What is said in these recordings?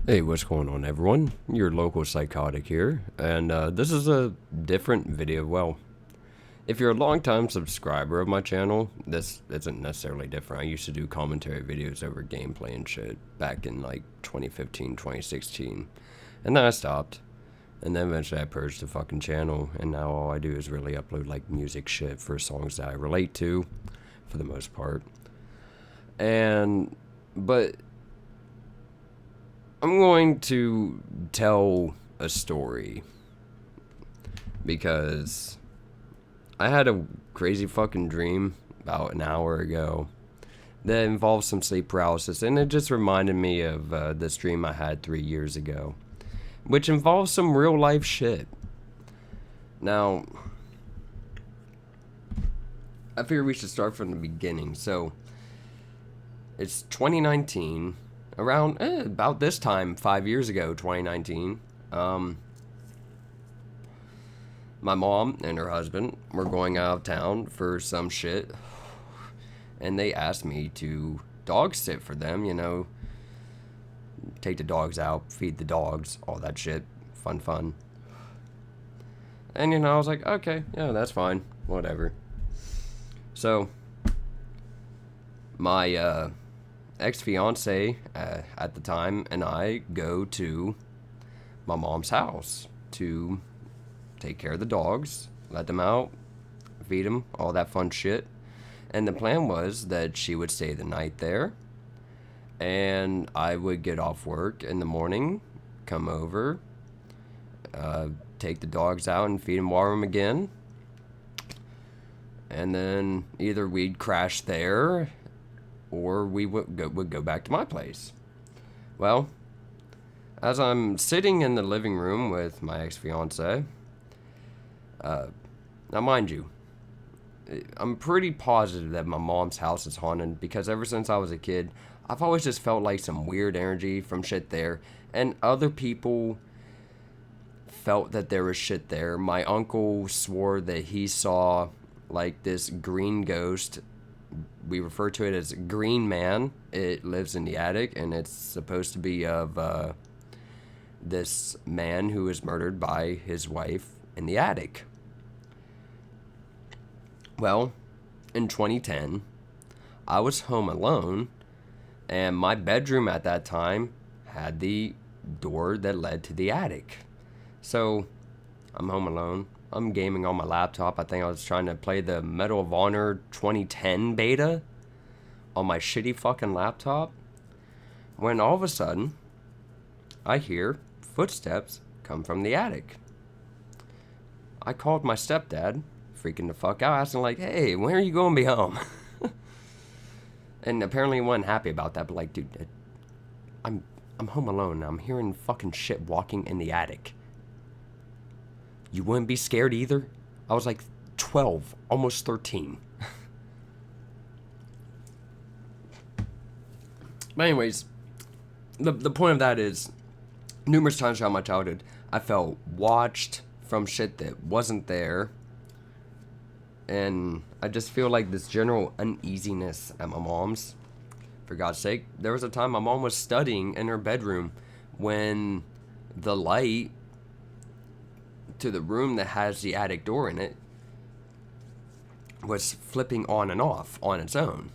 Hey, what's going on, everyone? Your local psychotic here, and this is a different video. Well, if you're a longtime subscriber of my channel, this isn't necessarily different. I used to do commentary videos over gameplay and shit back in like 2015, 2016, and then I stopped, and then eventually I purged the fucking channel, and now all I do is really upload like music shit for songs that I relate to, for the most part. But I'm going to tell a story because I had a crazy fucking dream about an hour ago that involved some sleep paralysis, and it just reminded me of this dream I had 3 years ago, which involves some real life shit. Now, I figure we should start from the beginning. So, it's 2019. Around about this time, 5 years ago, 2019, my mom and her husband were going out of town for some shit, and they asked me to dog sit for them, take the dogs out, feed the dogs, all that shit, fun. And, I was like, okay, yeah, that's fine, whatever. So, my, ex-fiance at the time and I go to my mom's house to take care of the dogs, let them out, feed them, all that fun shit. And the plan was that she would stay the night there, and I would get off work in the morning, come over, take the dogs out and feed them, water them again, and then either we'd crash there or we would go back to my place. Well, as I'm sitting in the living room with my ex-fiance, now mind you, I'm pretty positive that my mom's house is haunted because ever since I was a kid, I've always just felt like some weird energy from shit there, and other people felt that there was shit there. My uncle swore that he saw like this green ghost. We refer to it as Green Man. It lives in the attic, and it's supposed to be of this man who was murdered by his wife in the attic. Well, in 2010, I was home alone, and my bedroom at that time had the door that led to the attic. So, I'm home alone. I'm gaming on my laptop. I think I was trying to play the Medal of Honor 2010 beta on my shitty fucking laptop, when all of a sudden, I hear footsteps come from the attic. I called my stepdad, freaking the fuck out, asking like, hey, when are you going to be home? And apparently he wasn't happy about that, but like, dude, I'm home alone. I'm hearing fucking shit walking in the attic. You wouldn't be scared either? I was like 12, almost 13. But anyways, the point of that is, numerous times throughout my childhood, I felt watched from shit that wasn't there. And I just feel like this general uneasiness at my mom's. For God's sake, there was a time my mom was studying in her bedroom when the light to the room that has the attic door in it was flipping on and off on its own.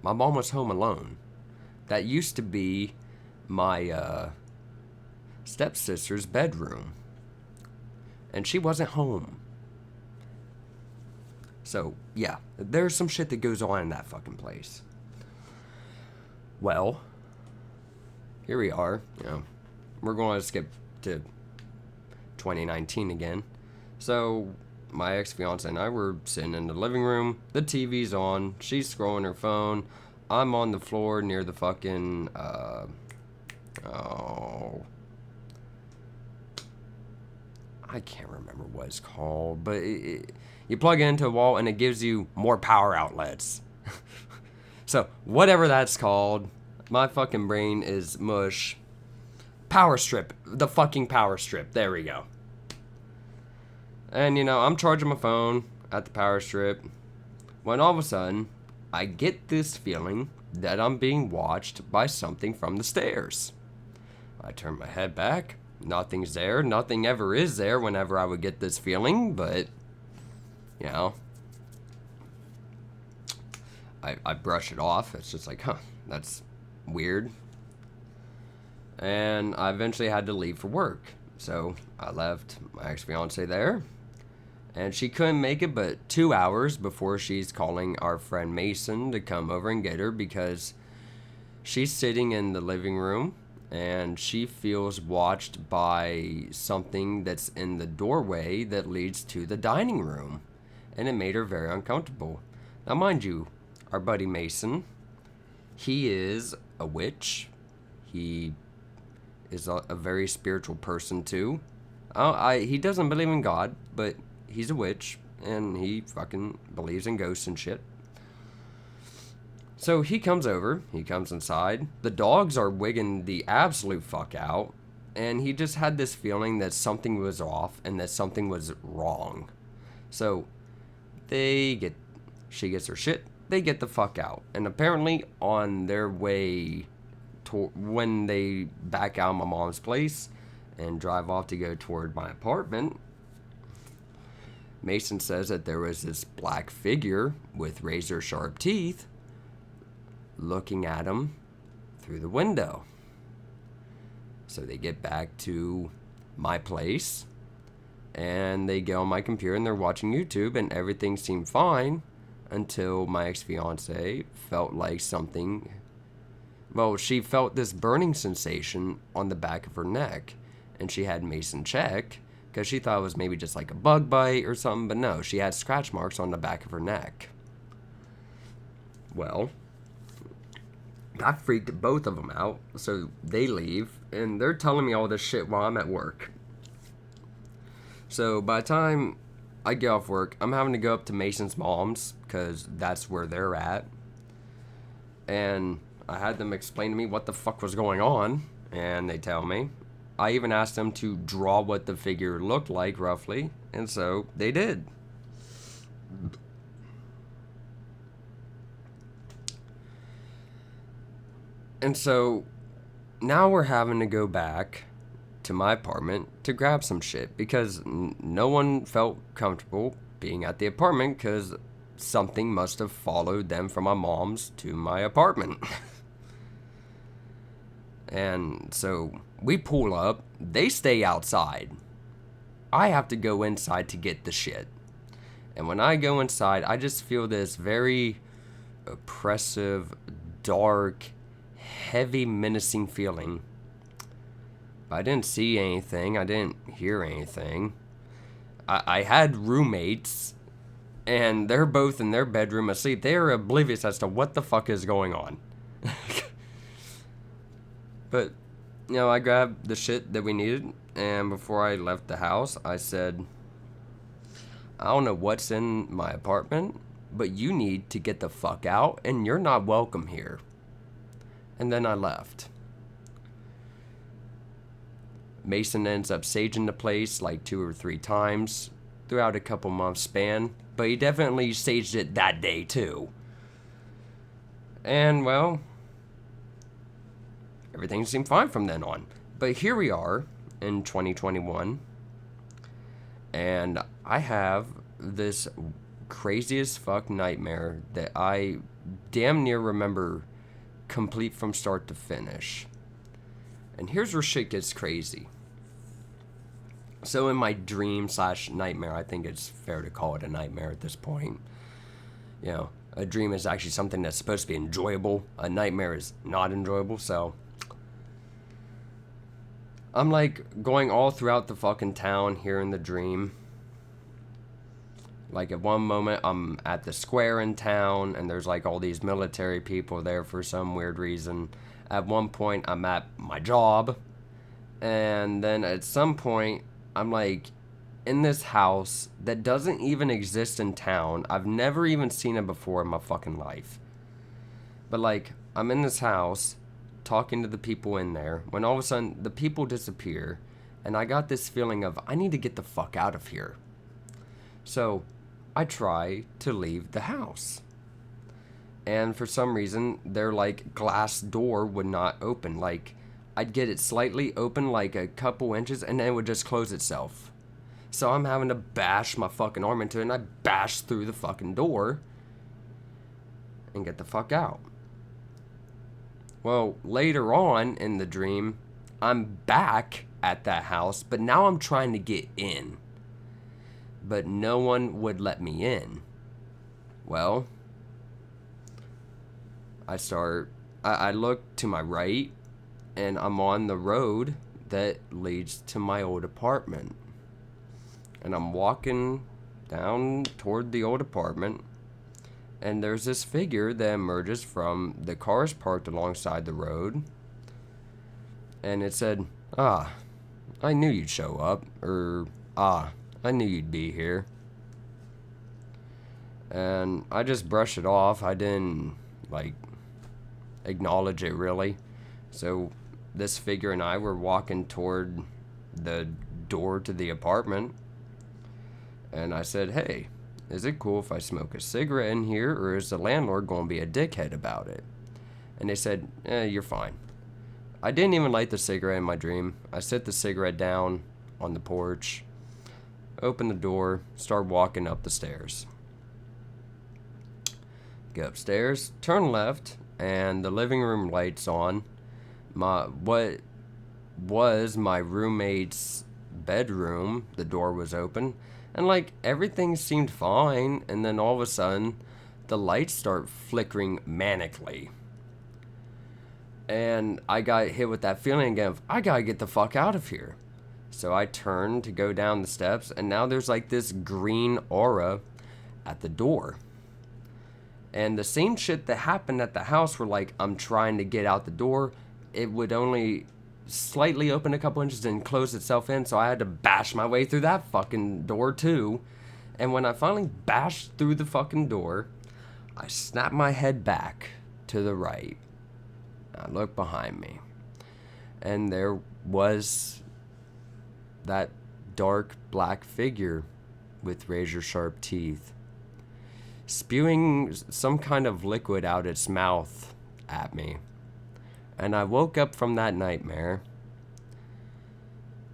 My mom was home alone. That used to be my stepsister's bedroom, and she wasn't home. So yeah, there's some shit that goes on in that fucking place. Well, here we are. We're going to skip to 2019 again. So my ex-fiance and I were sitting in the living room. The TV's on. She's scrolling her phone. I'm on the floor near the fucking I can't remember what it's called, but you plug it into a wall and it gives you more power outlets. So whatever that's called, my fucking brain is mush. Power strip. The fucking power strip. There we go. And, I'm charging my phone at the power strip when all of a sudden, I get this feeling that I'm being watched by something from the stairs. I turn my head back. Nothing's there. Nothing ever is there whenever I would get this feeling, but, you know, I brush it off. It's just like, huh, that's weird. And I eventually had to leave for work. So I left my ex-fiance there. And she couldn't make it but 2 hours before she's calling our friend Mason to come over and get her because she's sitting in the living room and she feels watched by something that's in the doorway that leads to the dining room. And it made her very uncomfortable. Now, mind you, our buddy Mason, he is a witch. He is a very spiritual person too. He doesn't believe in God, but he's a witch, and he fucking believes in ghosts and shit. So he comes over, he comes inside. The dogs are wigging the absolute fuck out, and he just had this feeling that something was off and that something was wrong. So she gets her shit, they get the fuck out. And apparently on their way when they back out of my mom's place and drive off to go toward my apartment, Mason says that there was this black figure with razor sharp teeth looking at him through the window. So they get back to my place and they get on my computer and they're watching YouTube and everything seemed fine until my ex-fiance felt like something. Well, she felt this burning sensation on the back of her neck, and she had Mason check because she thought it was maybe just like a bug bite or something, but no, she had scratch marks on the back of her neck. Well, that freaked both of them out, so they leave, and they're telling me all this shit while I'm at work. So by the time I get off work, I'm having to go up to Mason's mom's because that's where they're at, and I had them explain to me what the fuck was going on, and they tell me. I even asked them to draw what the figure looked like, roughly, and so they did. And so now we're having to go back to my apartment to grab some shit because no one felt comfortable being at the apartment because something must have followed them from my mom's to my apartment. And so we pull up, they stay outside. I have to go inside to get the shit. And when I go inside, I just feel this very oppressive, dark, heavy, menacing feeling. But I didn't see anything. I didn't hear anything. I had roommates, and they're both in their bedroom asleep. They're oblivious as to what the fuck is going on. But, you know, I grabbed the shit that we needed, and before I left the house, I said, I don't know what's in my apartment, but you need to get the fuck out, and you're not welcome here. And then I left. Mason ends up saging the place like 2 or 3 times throughout a couple months span, but he definitely saged it that day too. And, well, everything seemed fine from then on. But here we are in 2021, and I have this crazy as fuck nightmare that I damn near remember complete from start to finish. And here's where shit gets crazy. So in my dream / nightmare, I think it's fair to call it a nightmare at this point. You know, a dream is actually something that's supposed to be enjoyable. A nightmare is not enjoyable, so I'm like going all throughout the fucking town here in the dream. Like at one moment I'm at the square in town and there's like all these military people there for some weird reason. At one point I'm at my job, and then at some point I'm like in this house that doesn't even exist in town. I've never even seen it before in my fucking life. But like I'm in this house talking to the people in there when all of a sudden the people disappear, and I got this feeling of I need to get the fuck out of here. So I try to leave the house, and for some reason their like glass door would not open. Like I'd get it slightly open like a couple inches and then it would just close itself. So I'm having to bash my fucking arm into it, and I bash through the fucking door and get the fuck out. Well, later on in the dream, I'm back at that house, but now I'm trying to get in. But no one would let me in. Well, I look to my right, and I'm on the road that leads to my old apartment. And I'm walking down toward the old apartment, and there's this figure that emerges from the cars parked alongside the road. And it said, "Ah, I knew you'd show up," or I knew you'd be here. And I just brushed it off. I didn't, acknowledge it really. So this figure and I were walking toward the door to the apartment. And I said, "Hey, is it cool if I smoke a cigarette in here, or is the landlord going to be a dickhead about it?" And they said, "You're fine." I didn't even light the cigarette in my dream. I set the cigarette down on the porch, open the door, start walking up the stairs. Go upstairs, turn left, and the living room lights on. What was my roommate's bedroom, the door was open, and everything seemed fine, and then all of a sudden the lights start flickering manically. And I got hit with that feeling again of, I gotta get the fuck out of here. So I turned to go down the steps, and now there's this green aura at the door. And the same shit that happened at the house where I'm trying to get out the door, it would only slightly open a couple inches and close itself in, so I had to bash my way through that fucking door too. And when I finally bashed through the fucking door, I snapped my head back to the right. I looked behind me, and there was that dark black figure with razor sharp teeth, spewing some kind of liquid out its mouth at me. And I woke up from that nightmare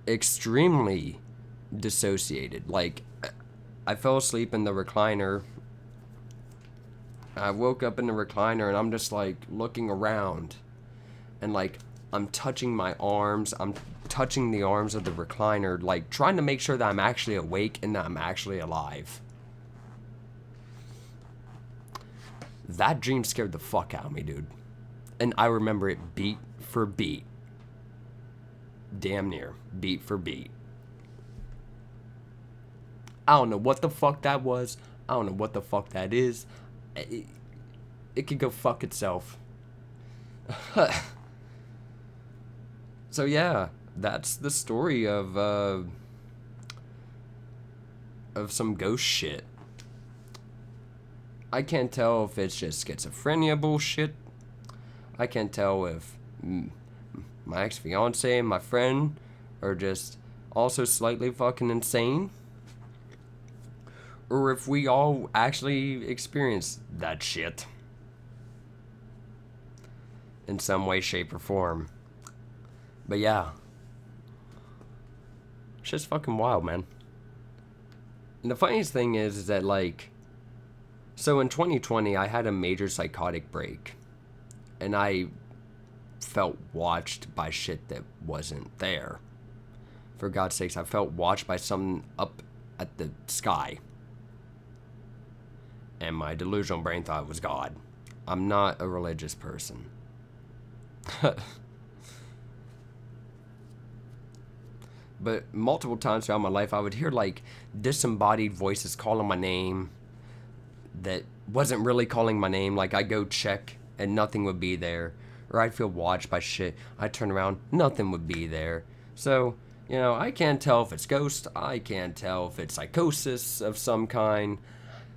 extremely dissociated. I fell asleep in the recliner. I woke up in the recliner, and I'm just looking around, and I'm touching my arms. I'm touching the arms of the recliner, trying to make sure that I'm actually awake and that I'm actually alive. That dream scared the fuck out of me, dude. And I remember it beat for beat. Damn near. Beat for beat. I don't know what the fuck that was. I don't know what the fuck that is. It could go fuck itself. So yeah, that's the story of some ghost shit. I can't tell if it's just schizophrenia bullshit. I can't tell if my ex-fiance and my friend are just also slightly fucking insane, or if we all actually experience that shit in some way, shape, or form. But yeah, it's just fucking wild, man. And the funniest thing is that so in 2020, I had a major psychotic break, and I felt watched by shit that wasn't there. For God's sakes, I felt watched by something up at the sky, and my delusional brain thought it was God. I'm not a religious person. But multiple times throughout my life, I would hear disembodied voices calling my name that wasn't really calling my name. I go check and nothing would be there, or I'd feel watched by shit. I'd turn around, nothing would be there. So, I can't tell if it's ghost. I can't tell if it's psychosis of some kind.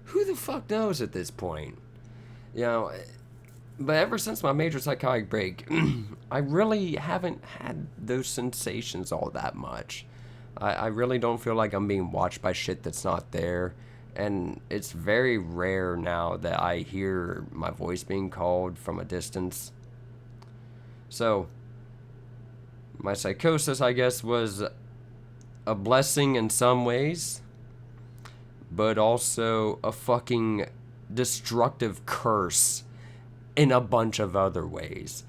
Who the fuck knows at this point? But ever since my major psychotic break, I really haven't had those sensations all that much. I really don't feel like I'm being watched by shit that's not there. And it's very rare now that I hear my voice being called from a distance. So, My psychosis, I guess, was a blessing in some ways, but also a fucking destructive curse in a bunch of other ways.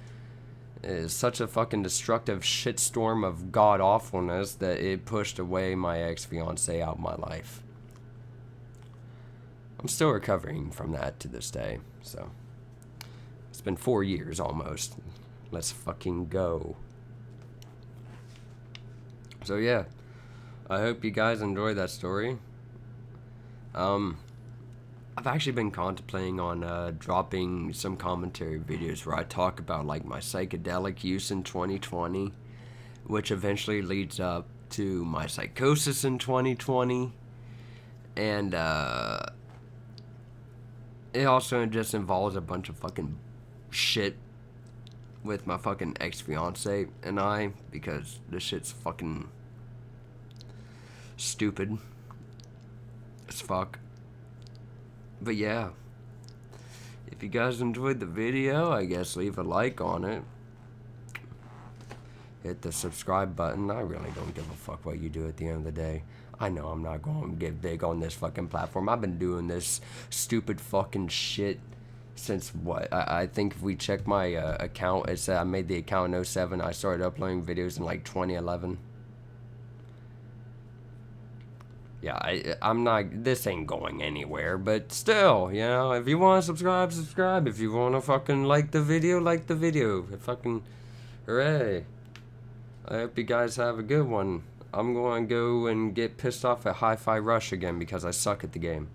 It is such a fucking destructive shitstorm of god awfulness that it pushed away my ex-fiance out of my life. I'm still recovering from that to this day, so it's been 4 years almost. Let's fucking go. So yeah, I hope you guys enjoyed that story. I've actually been contemplating on dropping some commentary videos where I talk about like my psychedelic use in 2020, which eventually leads up to my psychosis in 2020, and it also just involves a bunch of fucking shit with my fucking ex-fiance and I, because this shit's fucking stupid as fuck. But yeah, if you guys enjoyed the video, I guess leave a like on it. Hit the subscribe button. I really don't give a fuck what you do at the end of the day. I know I'm not going to get big on this fucking platform. I've been doing this stupid fucking shit since what? I think if we check my account, it said I made the account in 07. I started uploading videos in like 2011. Yeah, I'm not, this ain't going anywhere, but still, you know, if you want to subscribe, subscribe. If you want to fucking like the video, like the video. Fucking, hooray. I hope you guys have a good one. I'm going to go and get pissed off at Hi-Fi Rush again because I suck at the game.